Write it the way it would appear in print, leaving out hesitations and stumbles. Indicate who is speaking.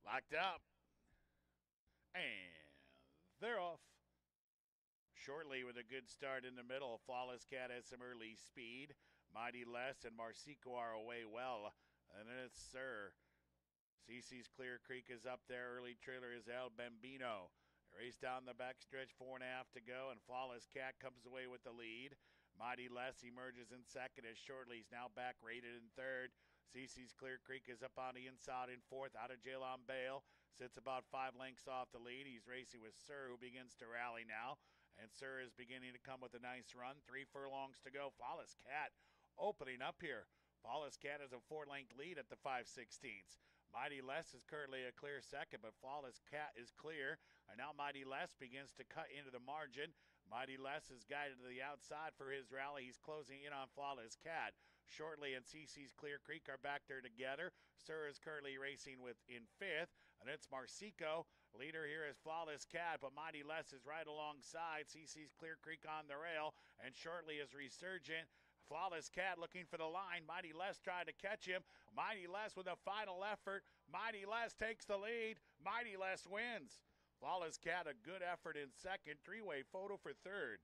Speaker 1: Locked up. And they're off. Shortly with a good start in the middle. Flawless Cat has some early speed. Mighty Les and Marcico are away well. And then it's Sir. CC's Clear Creek is up there. Early trailer is El Bambino. Race down the backstretch, 4.5 to go, and Flawless Cat comes away with the lead. Mighty Les emerges in second as Shortly is now back rated in third. CC's Clear Creek is up on the inside in fourth, out of jail on bail. Sits about 5 lengths off the lead. He's racing with Sir, who begins to rally now. And Sir is beginning to come with a nice run. 3 furlongs to go. Flawless Cat opening up here. Flawless Cat has a 4-length lead at the 5/16. Mighty Les is currently a clear second, but Flawless Cat is clear. And now Mighty Les begins to cut into the margin. Mighty Les is guided to the outside for his rally. He's closing in on Flawless Cat. Shortly and CC's Clear Creek are back there together. Sir is currently racing in fifth, and it's Marcico. Leader here is Flawless Cat, but Mighty Les is right alongside. CC's Clear Creek on the rail, and Shortly is Resurgent. Flawless Cat looking for the line. Mighty Les tried to catch him. Mighty Les with a final effort. Mighty Les takes the lead. Mighty Les wins. Flawless Cat a good effort in second. 3-way photo for third.